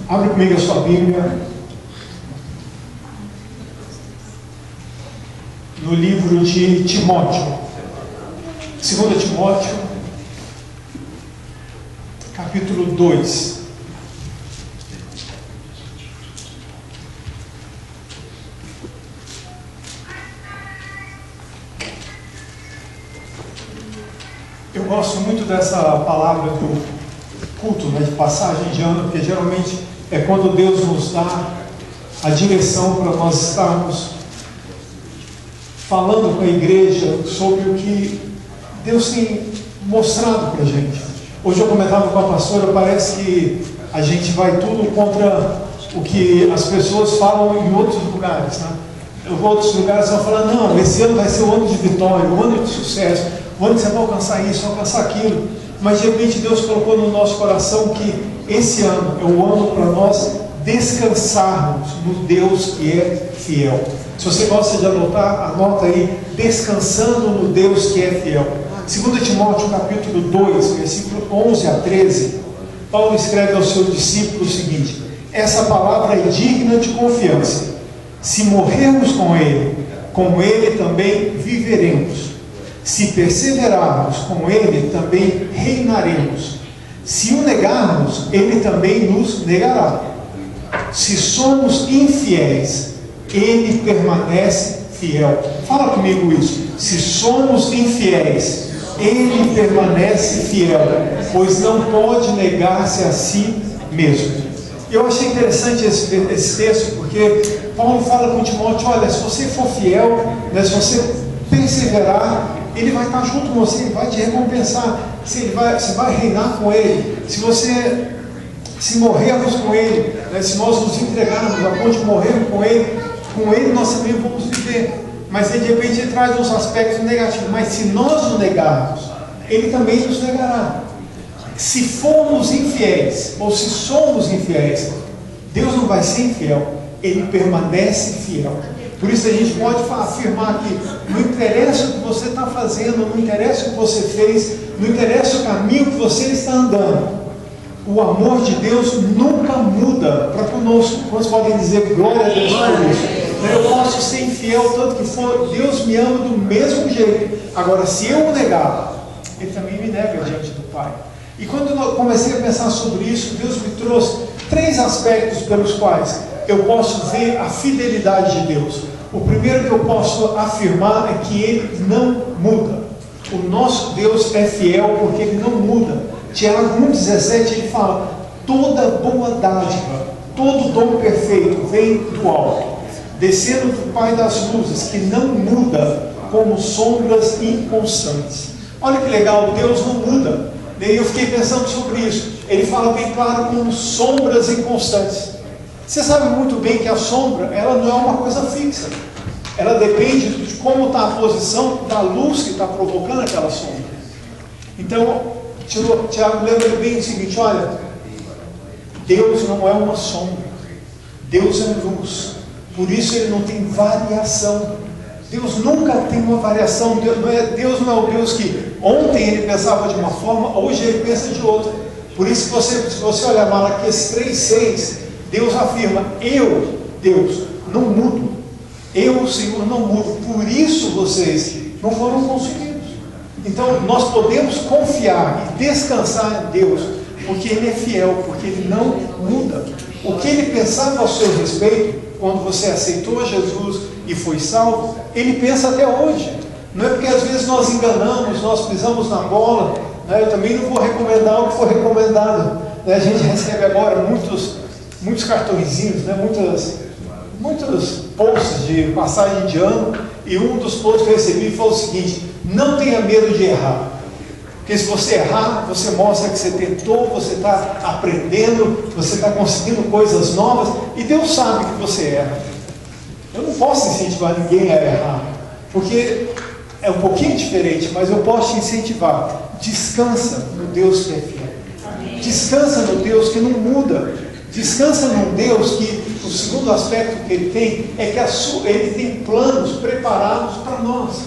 Abre comigo a sua Bíblia no livro de Timóteo, 2 Timóteo, capítulo 2. Eu gosto muito dessa palavra do culto, né, de passagem de ano, porque geralmente é quando Deus nos dá a direção para nós estarmos falando com a igreja sobre o que Deus tem mostrado para a gente. Hoje eu comentava com a pastora, parece que a gente vai tudo contra o que as pessoas falam em outros lugares, né? Em outros lugares vão falar, não, esse ano vai ser o ano de vitória, o ano de sucesso, o ano que você vai alcançar isso, alcançar aquilo. Mas de repente Deus colocou no nosso coração que esse ano é o ano para nós descansarmos no Deus que é fiel. Se você gosta de anotar, anota aí, descansando no Deus que é fiel. 2 Timóteo capítulo 2, versículo 11 a 13, Paulo escreve aos seus discípulos o seguinte: essa palavra é digna de confiança. Se morrermos com ele também viveremos. Se perseverarmos com ele, também reinaremos. Se o negarmos, ele também nos negará. Se somos infiéis, ele permanece fiel. Fala comigo isso. Se somos infiéis, ele permanece fiel, pois não pode negar-se a si mesmo. Eu achei interessante esse texto, porque Paulo fala com Timóteo: olha, se você for fiel, né, se você perseverar, ele vai estar junto com você, ele vai te recompensar, você vai reinar com ele. Se morrermos com ele, né, se nós nos entregarmos a ponto de morrermos com ele nós também vamos viver. Mas de repente ele traz uns aspectos negativos. Mas se nós o negarmos, ele também nos negará. Se formos infiéis, ou se somos infiéis, Deus não vai ser infiel, ele permanece fiel. Por isso a gente pode afirmar que não interessa o que você está fazendo, não interessa o que você fez, não interessa o caminho que você está andando, o amor de Deus nunca muda para conosco. Quantos podem dizer glória a Deus por isso? Eu posso ser infiel tanto que for, Deus me ama do mesmo jeito. Agora, se eu o negar, ele também me nega diante do Pai. E quando eu comecei a pensar sobre isso, Deus me trouxe 3 aspectos pelos quais eu posso ver a fidelidade de Deus. O primeiro que eu posso afirmar é que ele não muda. O nosso Deus é fiel porque ele não muda. Tiago 1,17 ele fala: toda boa dádiva, todo dom perfeito vem do alto, descendo do Pai das luzes, que não muda, como sombras inconstantes. Olha que legal, Deus não muda. Daí eu fiquei pensando sobre isso. Ele fala bem claro, como sombras inconstantes. Você sabe muito bem que a sombra, ela não é uma coisa fixa. Ela depende de como está a posição da luz que está provocando aquela sombra. Então, Tiago lembra bem o seguinte: olha, Deus não é uma sombra, Deus é luz. Por isso ele não tem variação. Deus nunca tem uma variação. Deus não é o Deus que ontem ele pensava de uma forma, hoje ele pensa de outra. Por isso se você olhar Malaquias 3,6, Deus afirma: eu, Deus, não mudo. Eu, Senhor, não mudo. Por isso vocês não foram consumidos. Então nós podemos confiar e descansar em Deus, porque ele é fiel, porque ele não muda. O que ele pensava ao seu respeito, quando você aceitou Jesus e foi salvo, ele pensa até hoje. Não é porque às vezes nós enganamos, nós pisamos na bola, né? Eu também não vou recomendar o que for recomendado, né? A gente recebe agora muitos cartõezinhos, né? muitos posts de passagem de ano, e um dos posts que eu recebi foi o seguinte: não tenha medo de errar. Porque se você errar, você mostra que você tentou, você está aprendendo, você está conseguindo coisas novas, e Deus sabe que você erra. Eu não posso incentivar ninguém a errar, porque é um pouquinho diferente, mas eu posso te incentivar. Descansa no Deus que é fiel. Descansa no Deus que não muda. Descansa no Deus que, o segundo aspecto que ele tem, é que ele tem planos preparados para nós.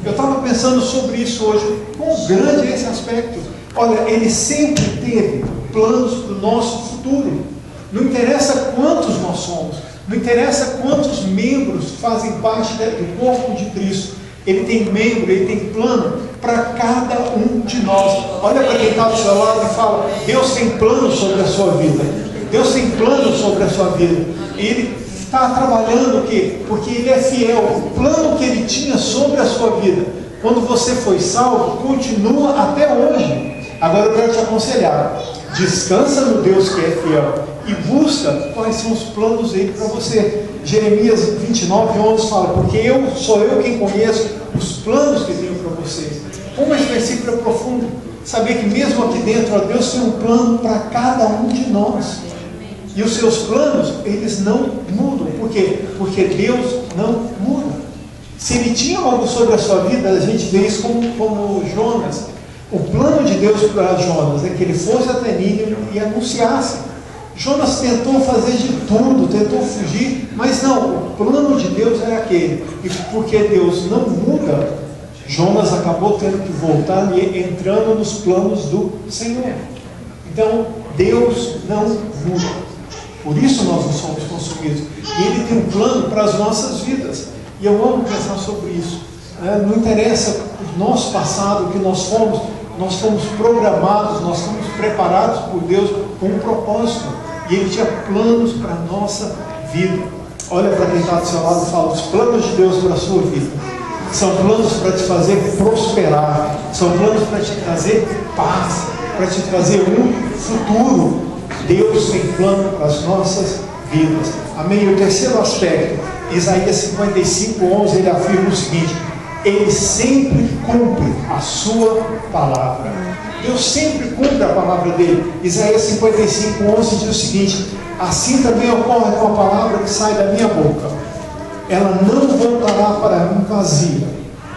Eu estava pensando sobre isso hoje. Quão grande é esse aspecto? Olha, ele sempre teve planos para o nosso futuro. Não interessa quantos nós somos, não interessa quantos membros fazem parte do corpo de Cristo. Ele tem membro, ele tem plano para cada um de nós. Olha para quem está do seu lado e fala: Deus tem plano sobre a sua vida. Deus tem plano sobre a sua vida. Ele está trabalhando o quê? Porque Ele é fiel. O plano que Ele tinha sobre a sua vida, quando você foi salvo, continua até hoje. Agora eu quero te aconselhar: descansa no Deus que é fiel e busca quais são os planos dele para você. Jeremias 29:11 fala: porque sou eu quem conheço os planos que tenho para vocês. Como esse versículo é profundo, saber que mesmo aqui dentro, Deus tem um plano para cada um de nós. E os seus planos, eles não mudam. Por quê? Porque Deus não muda. Se Ele tinha algo sobre a sua vida, a gente vê isso como Jonas. O plano de Deus para Jonas é que ele fosse até Nínive e anunciasse. Jonas tentou fazer de tudo, tentou fugir, mas não, o plano de Deus era aquele. E porque Deus não muda, Jonas acabou tendo que voltar e entrando nos planos do Senhor. Então, Deus não muda. Por isso nós não somos consumidos. E Ele tem um plano para as nossas vidas. E eu amo pensar sobre isso. Não interessa o nosso passado, o que nós fomos programados, nós fomos preparados por Deus com um propósito. E Ele tinha planos para a nossa vida. Olha para quem está do seu lado e fala: os planos de Deus para a sua vida são planos para te fazer prosperar, são planos para te trazer paz, para te trazer um futuro. Deus tem plano para as nossas vidas. Amém? E o terceiro aspecto, Isaías 55:11, ele afirma o seguinte: Ele sempre cumpre a sua palavra. Deus sempre cumpre a palavra dele. Isaías 55:11 diz o seguinte: assim também ocorre com a palavra que sai da minha boca. Ela não voltará para mim vazia,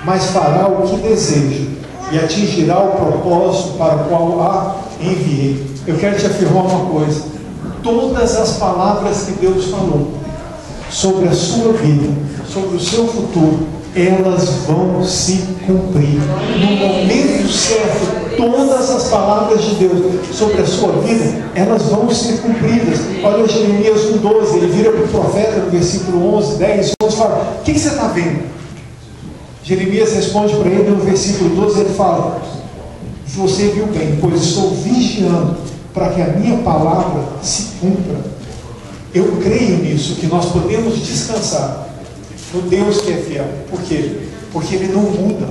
mas fará o que deseja e atingirá o propósito para o qual a enviei. Eu quero te afirmar uma coisa: todas as palavras que Deus falou sobre a sua vida, sobre o seu futuro, elas vão se cumprir. No momento certo, todas as palavras de Deus sobre a sua vida, elas vão ser cumpridas. Olha Jeremias 1:12, ele vira para o profeta no versículo 11, 10, 11 e fala: o que você está vendo? Jeremias responde para ele no versículo 12, ele fala: você viu bem, pois estou vigiando para que a minha palavra se cumpra. Eu creio nisso, que nós podemos descansar no Deus que é fiel. Por quê? Porque Ele não muda.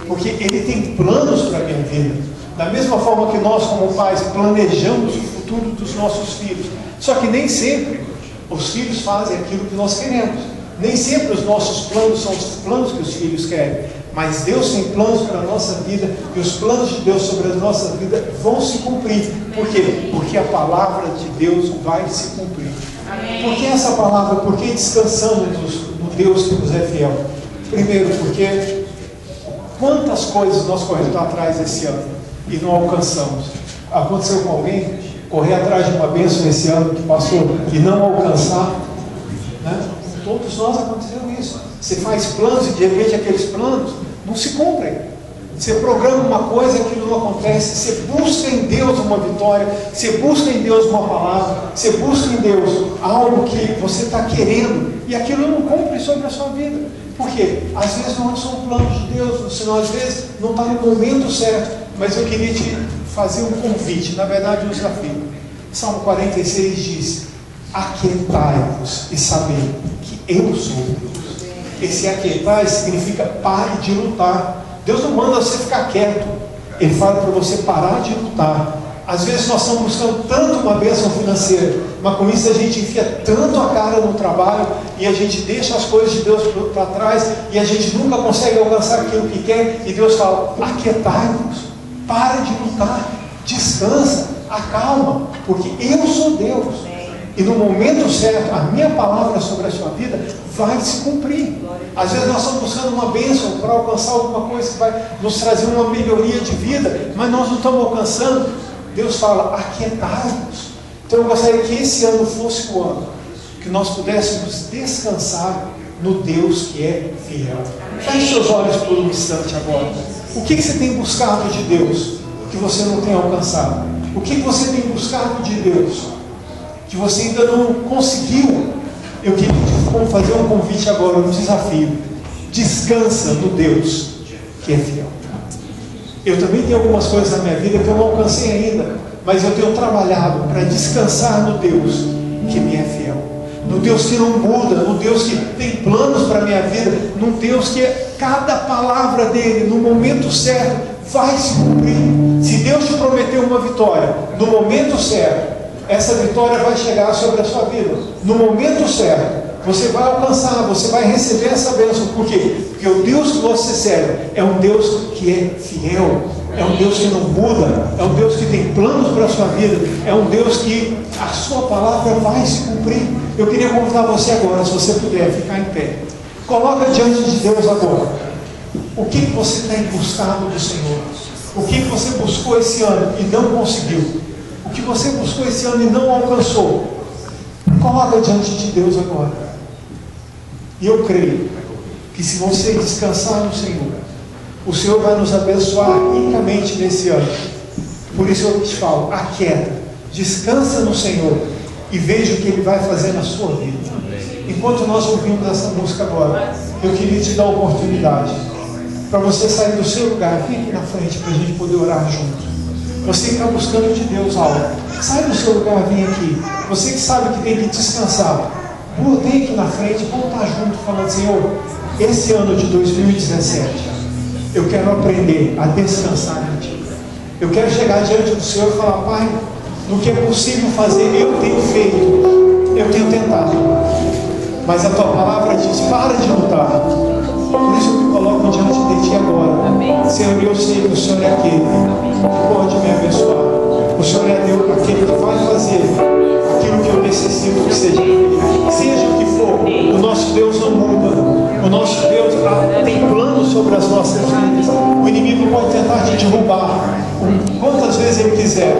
Porque Ele tem planos para a minha vida. Da mesma forma que nós, como pais, planejamos o futuro dos nossos filhos. Só que nem sempre os filhos fazem aquilo que nós queremos. Nem sempre os nossos planos são os planos que os filhos querem. Mas Deus tem planos para a nossa vida. E os planos de Deus sobre a nossa vida vão se cumprir. Por quê? Porque a palavra de Deus vai se cumprir. Por que essa palavra? Por que descansamos no Deus que nos é fiel? Primeiro, porque quantas coisas nós corremos atrás esse ano e não alcançamos? Aconteceu com alguém correr atrás de uma bênção esse ano que passou e não alcançar? Né? Todos nós aconteceu isso. Você faz planos e de repente aqueles planos não se cumprem. Você programa uma coisa e aquilo não acontece. Você busca em Deus uma vitória, você busca em Deus uma palavra, você busca em Deus algo que você está querendo e aquilo não cumpre sobre a sua vida. Por quê? Às vezes não são planos de Deus, senão às vezes não está no momento certo. Mas eu queria te fazer um convite, na verdade um desafio. Salmo 46 diz: aquietai-vos e sabei que eu sou Deus. Esse aquietar significa pare de lutar. Deus não manda você ficar quieto. Ele fala para você parar de lutar. Às vezes nós estamos buscando tanto uma bênção financeira, mas com isso a gente enfia tanto a cara no trabalho e a gente deixa as coisas de Deus para trás e a gente nunca consegue alcançar aquilo que quer. E Deus fala: aquietai-vos, pare de lutar, descansa, acalma, porque eu sou Deus. E no momento certo, a minha palavra sobre a sua vida vai se cumprir. Às vezes nós estamos buscando uma bênção para alcançar alguma coisa que vai nos trazer uma melhoria de vida, mas nós não estamos alcançando. Deus fala: aquietai-vos. Então eu gostaria que esse ano fosse o ano que nós pudéssemos descansar no Deus que é fiel. Feche seus olhos por um instante agora. O que você tem buscado de Deus que você não tem alcançado? O que você tem buscado de Deus que você ainda não conseguiu, eu queria fazer um convite agora, um desafio. Descansa no Deus que é fiel. Eu também tenho algumas coisas na minha vida que eu não alcancei ainda, mas eu tenho trabalhado para descansar no Deus que me é fiel, no Deus que não muda, no Deus que tem planos para a minha vida, no Deus que cada palavra dele, no momento certo, vai se cumprir. Se Deus te prometeu uma vitória, no momento certo, essa vitória vai chegar sobre a sua vida. No momento certo, você vai alcançar, você vai receber essa bênção. Por quê? Porque o Deus que você serve é um Deus que é fiel, é um Deus que não muda, é um Deus que tem planos para a sua vida, é um Deus que a sua palavra vai se cumprir. Eu queria convidar você agora, se você puder, ficar em pé. Coloca diante de Deus agora. O que você tem buscado do Senhor? O que você buscou esse ano e não conseguiu? O que você buscou esse ano e não alcançou? Coloca diante de Deus agora. E eu creio que se você descansar no Senhor, o Senhor vai nos abençoar ricamente nesse ano. Por isso eu te falo, aquieta, descansa no Senhor e veja o que Ele vai fazer na sua vida. Enquanto nós ouvimos essa música agora, eu queria te dar a oportunidade para você sair do seu lugar, vir aqui na frente para a gente poder orar junto. Você que está buscando de Deus algo, sai do seu lugar, vem aqui. Você que sabe que tem que descansar, vem aqui na frente, vamos estar junto falando: Senhor, esse ano de 2017 eu quero aprender a descansar em Ti. Eu quero chegar diante do Senhor e falar: Pai, no que é possível fazer, eu tenho feito, eu tenho tentado, mas a Tua palavra diz: para de lutar. Por isso eu me coloco diante de Ti agora. Amém. Senhor, eu sei que o Senhor é aquele que pode me abençoar. O Senhor é Deus, aquele que vai fazer aquilo que eu necessito que seja feito. Seja o que for, o nosso Deus não muda. O nosso Deus tem planos sobre as nossas vidas. O inimigo pode tentar te derrubar quantas vezes ele quiser,